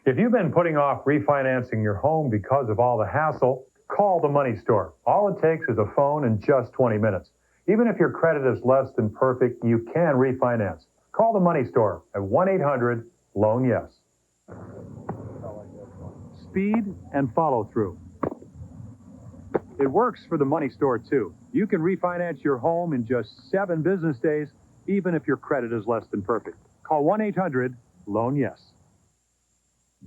If you've been putting off refinancing your home because of all the hassle, call the Money Store. All it takes is a phone and just 20 minutes. Even if your credit is less than perfect, you can refinance. Call the Money Store at 1-800-LOAN-YES. Speed and follow through. It works for the Money Store, too. You can refinance your home in just 7 business days, even if your credit is less than perfect. Call 1-800-LOAN-YES.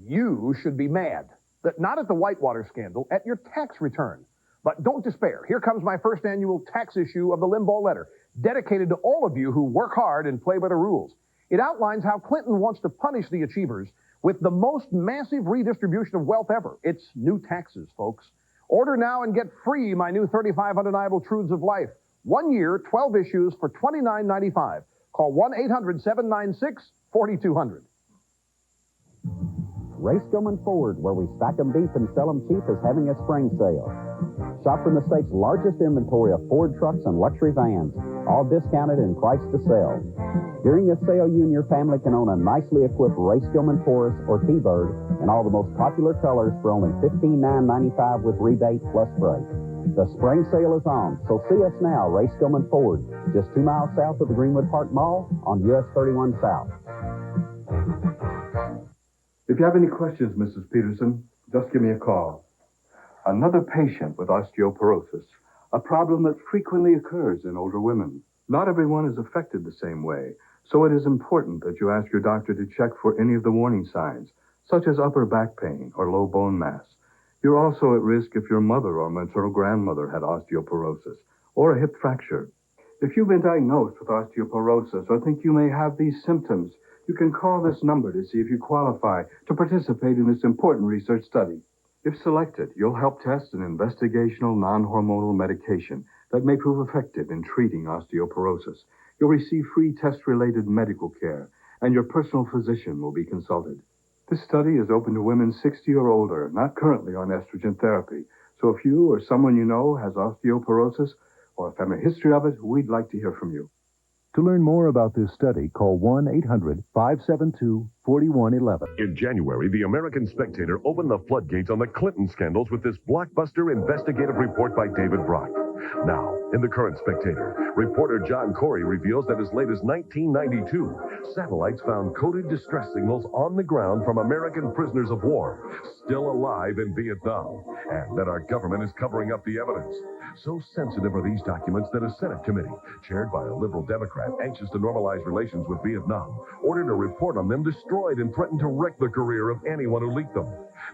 You should be mad. Not at the Whitewater scandal, at your tax return. But don't despair. Here comes my first annual tax issue of the Limbaugh Letter, dedicated to all of you who work hard and play by the rules. It outlines how Clinton wants to punish the achievers with the most massive redistribution of wealth ever. It's new taxes, folks. Order now and get free my new 35 Undeniable Truths of Life. 1 year, 12 issues for $29.95. Call 1-800-796-4200. Ray Stillman Ford, where we stack 'em deep and sell 'em cheap, is having a spring sale. Shop from the state's largest inventory of Ford trucks and luxury vans, all discounted and priced to sell. During this sale, you and your family can own a nicely equipped Ray Stillman Taurus or T-Bird in all the most popular colors for only $15,995 with rebate plus freight. The spring sale is on, so see us now, Ray Stillman Ford, just 2 miles south of the Greenwood Park Mall on US 31 South. If you have any questions, Mrs. Peterson, just give me a call. Another patient with osteoporosis, a problem that frequently occurs in older women. Not everyone is affected the same way, so it is important that you ask your doctor to check for any of the warning signs, such as upper back pain or low bone mass. You're also at risk if your mother or maternal grandmother had osteoporosis or a hip fracture. If you've been diagnosed with osteoporosis or think you may have these symptoms, you can call this number to see if you qualify to participate in this important research study. If selected, you'll help test an investigational non-hormonal medication that may prove effective in treating osteoporosis. You'll receive free test-related medical care, and your personal physician will be consulted. This study is open to women 60 or older, not currently on estrogen therapy. So if you or someone you know has osteoporosis or a family history of it, we'd like to hear from you. To learn more about this study, call 1-800-572-4111. In January, the American Spectator opened the floodgates on the Clinton scandals with this blockbuster investigative report by David Brock. Now, in the current Spectator, reporter John Corey reveals that as late as 1992, satellites found coded distress signals on the ground from American prisoners of war still alive in Vietnam, and that our government is covering up the evidence. So sensitive are these documents that a Senate committee, chaired by a liberal Democrat anxious to normalize relations with Vietnam, ordered a report on them destroyed and threatened to wreck the career of anyone who leaked them.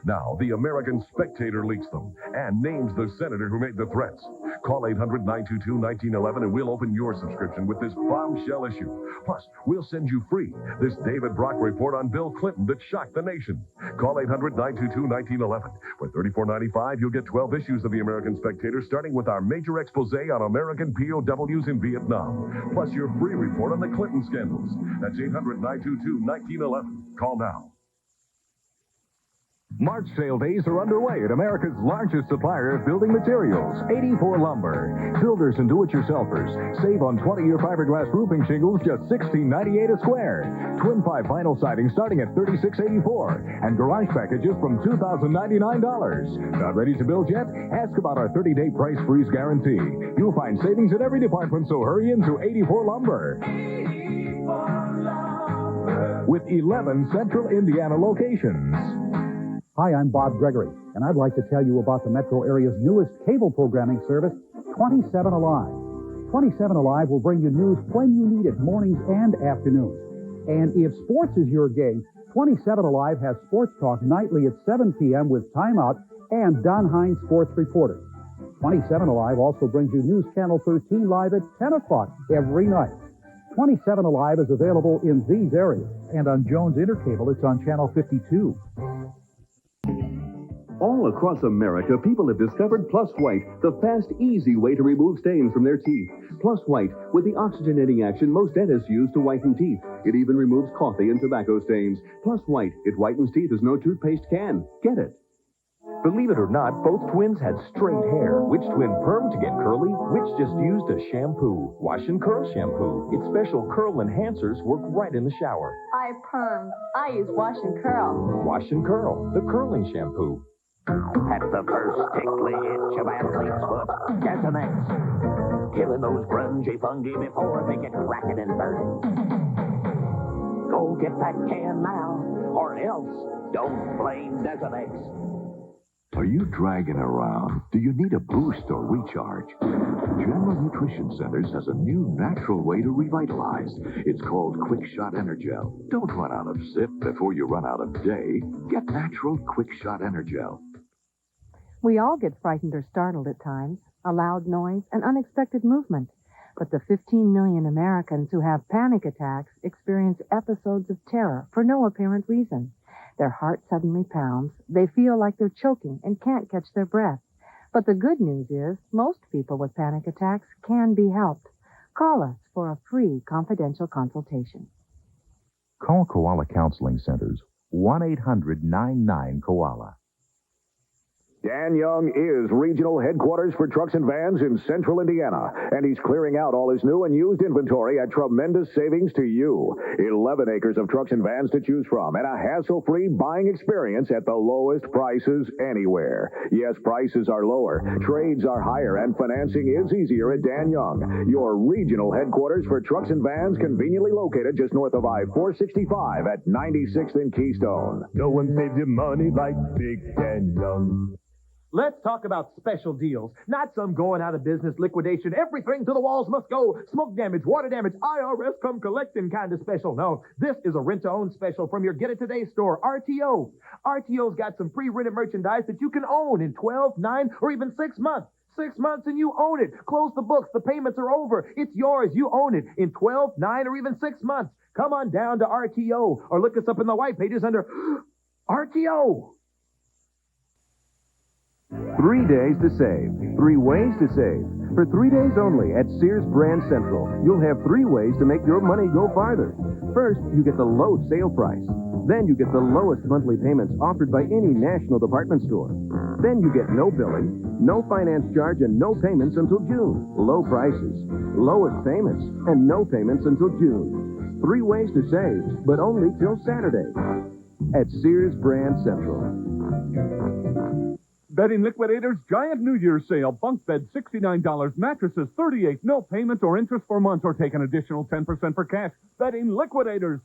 Now, the American Spectator leaks them and names the senator who made the threats. Call 800-922-1911 and we'll open your subscription with this bombshell issue. Plus, we'll send you free this David Brock report on Bill Clinton that shocked the nation. Call 800-922-1911. For $34.95, you'll get 12 issues of the American Spectator, starting with our major expose on American POWs in Vietnam. Plus your free report on the Clinton scandals. That's 800-922-1911. Call now. March sale days are underway at America's largest supplier of building materials, 84 Lumber. Builders and do-it-yourselfers save on 20-year fiberglass roofing shingles, just $16.98 a square. Twin 5 vinyl siding starting at $36.84, and garage packages from $2,099. Not ready to build yet? Ask about our 30-day price freeze guarantee. You'll find savings at every department, so hurry into 84 Lumber. 84 Lumber. With 11 central Indiana locations. Hi, I'm Bob Gregory, and I'd like to tell you about the metro area's newest cable programming service, 27 Alive. 27 Alive will bring you news when you need it, mornings and afternoons. And if sports is your game, 27 Alive has sports talk nightly at 7 p.m. with Time Out and Don Hines Sports Reporter. 27 Alive also brings you News Channel 13 live at 10 o'clock every night. 27 Alive is available in these areas, and on Jones Intercable, it's on Channel 52. All across America, people have discovered Plus White, the fast, easy way to remove stains from their teeth. Plus White, with the oxygenating action most dentists use to whiten teeth. It even removes coffee and tobacco stains. Plus White, it whitens teeth as no toothpaste can. Get it. Believe it or not, both twins had straight hair. Which twin permed to get curly? Which just used a shampoo? Wash and Curl shampoo. Its special curl enhancers work right in the shower. I permed. I use Wash and Curl. Wash and Curl, the curling shampoo. At the first tickly itch of athlete's foot, get an X. Killing those grungy fungi before they get racket and burning. Go get that can now, or else don't blame Desonex. Are you dragging around? Do you need a boost or recharge? General Nutrition Centers has a new natural way to revitalize. It's called Quick Shot Energel. Don't run out of sip before you run out of day. Get natural Quick Shot Energel. We all get frightened or startled at times, a loud noise, an unexpected movement. But the 15 million Americans who have panic attacks experience episodes of terror for no apparent reason. Their heart suddenly pounds, they feel like they're choking and can't catch their breath. But the good news is, most people with panic attacks can be helped. Call us for a free confidential consultation. Call Koala Counseling Centers, 1-800-99-KOALA. Dan Young is regional headquarters for trucks and vans in central Indiana, and he's clearing out all his new and used inventory at tremendous savings to you. 11 acres of trucks and vans to choose from, and a hassle-free buying experience at the lowest prices anywhere. Yes, prices are lower, trades are higher, and financing is easier at Dan Young, your regional headquarters for trucks and vans, conveniently located just north of I-465 at 96th and Keystone. No one saves you money like Big Dan Young. Let's talk about special deals, not some going out of business liquidation, everything to the walls must go, smoke damage, water damage, IRS come collecting kind of special. No, this is a rent-to-own special from your Get It Today store, RTO. RTO's got some pre-rented merchandise that you can own in 12, 9, or even 6 months. 6 months and you own it. Close the books. The payments are over. It's yours. You own it in 12, 9, or even 6 months. Come on down to RTO or look us up in the white pages under RTO. 3 days to save. 3 ways to save. For 3 days only at Sears Brand Central, you'll have 3 ways to make your money go farther. First, you get the low sale price. Then you get the lowest monthly payments offered by any national department store. Then you get no billing, no finance charge, and no payments until June. Low prices, lowest payments, and no payments until June. 3 ways to save, but only till Saturday. At Sears Brand Central. Bedding Liquidators Giant New Year's Sale. Bunk bed $69. Mattresses $38. No payment or interest for months, or take an additional 10% for cash. Bedding Liquidators.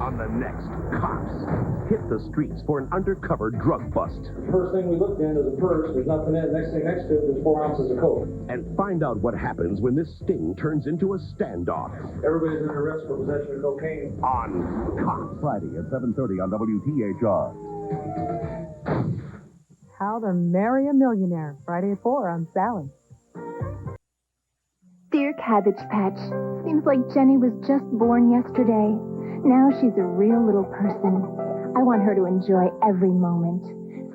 On the next, cops hit the streets for an undercover drug bust. First thing we looked in is a purse. There's nothing in it. Next thing next to it, there's 4 ounces of coke. And find out what happens when this sting turns into a standoff. Everybody's under arrest for possession of cocaine. On Cops. Friday at 7:30 on WTHR. How to Marry a Millionaire, Friday at 4 on Sally. Dear Cabbage Patch, seems like Jenny was just born yesterday. Now she's a real little person. I want her to enjoy every moment.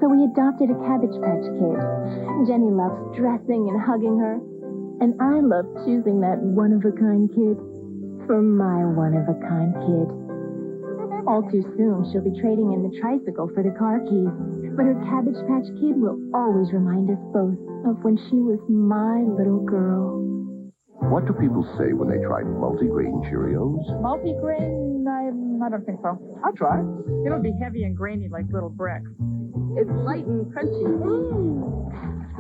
So we adopted a Cabbage Patch Kid. Jenny loves dressing and hugging her. And I love choosing that one-of-a-kind kid for my one-of-a-kind kid. All too soon, she'll be trading in the tricycle for the car keys. But her Cabbage Patch Kid will always remind us both of when she was my little girl. What do people say when they try multigrain Cheerios? Multigrain? I don't think so. I'll try. It'll be heavy and grainy like little bricks. It's light and crunchy.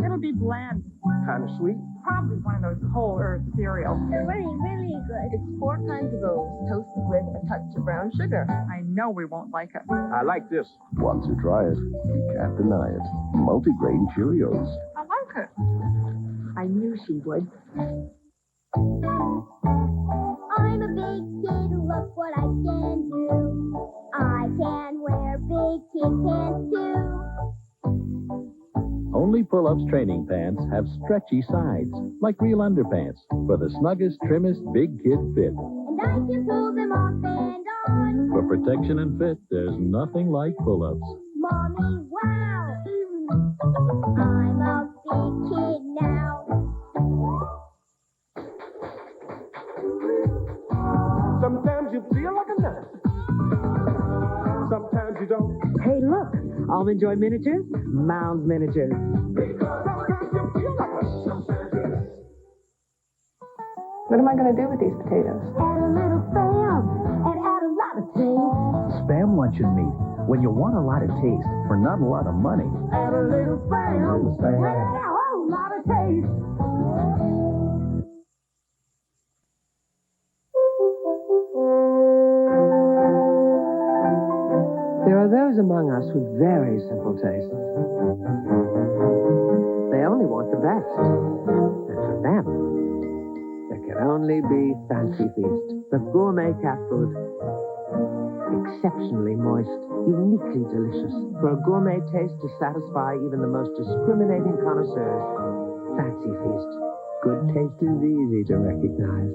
It'll be bland. Kind of sweet. Probably one of those whole earth cereals. Really good. It's 4 kinds of oats, toasted with a touch of brown sugar. I know we won't like it. I like this. Once you try it, you can't deny it. Multigrain Cheerios. I like it. I knew she would. I'm a big kid, look what I can do. I can wear big kid pants too. Only Pull-Ups training pants have stretchy sides, like real underpants, for the snuggest, trimmest big kid fit. And I can pull them off and on. For protection and fit, there's nothing like Pull-Ups. Mommy, wow! I'm a big kid now. Sometimes you feel like a nut. Sometimes you don't. Hey, look, Almond Joy Miniatures, Mounds Miniatures. What am I going to do with these potatoes? Add a little Spam and add a lot of taste. Spam luncheon meat. When you want a lot of taste for not a lot of money. Add a little Spam and add a whole lot of taste. There are those among us with very simple tastes. They only want the best. And for them, there can only be Fancy Feast, the gourmet cat food. Exceptionally moist, uniquely delicious, for a gourmet taste to satisfy even the most discriminating connoisseurs. Fancy Feast. Good taste is easy to recognize.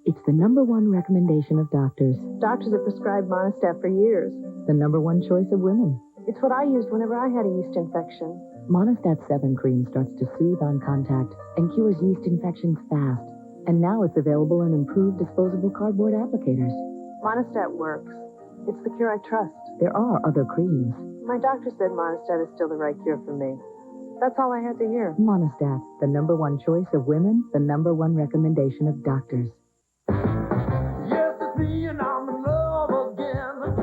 It's the #1 recommendation of doctors. Doctors have prescribed Monostat for years. The #1 choice of women. It's what I used whenever I had a yeast infection. Monostat 7 cream starts to soothe on contact and cures yeast infections fast. And now it's available in improved disposable cardboard applicators. Monostat works. It's the cure I trust. There are other creams. My doctor said Monostat is still the right cure for me. That's all I had to hear. Monostat, the #1 choice of women, the #1 recommendation of doctors.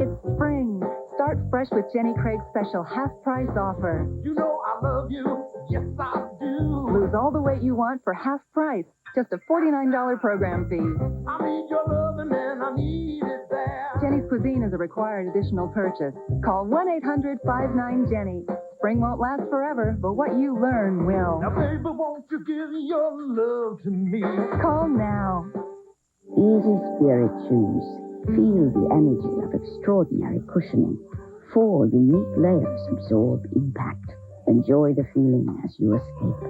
It's spring. Start fresh with Jenny Craig's special half-price offer. You know I love you. Yes, I do. Lose all the weight you want for half price. Just a $49 program fee. I need your loving and I need it there. Jenny's Cuisine is a required additional purchase. Call 1-800-59-JENNY. Spring won't last forever, but what you learn will. Now, baby, won't you give your love to me? Call now. Easy Spirit shoes. Feel the energy of extraordinary cushioning. 4 unique layers absorb impact. Enjoy the feeling as you escape.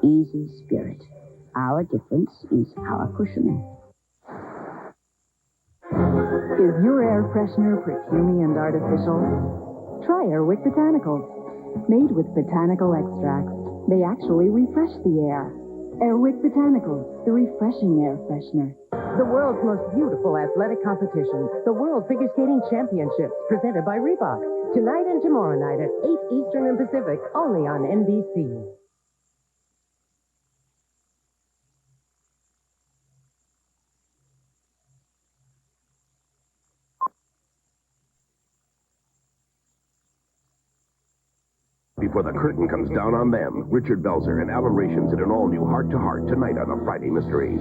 Easy Spirit. Our difference is our cushioning. Is your air freshener perfumey and artificial? Try Airwick Botanicals. Made with botanical extracts, they actually refresh the air. Airwick Botanicals, the refreshing air freshener. The world's most beautiful athletic competition, the World Figure Skating Championships, presented by Reebok. Tonight and tomorrow night at 8 Eastern and Pacific, only on NBC. Before the curtain comes down on them, Richard Belzer and Alan Rations in an all-new Heart to Heart tonight on a Friday Mystery.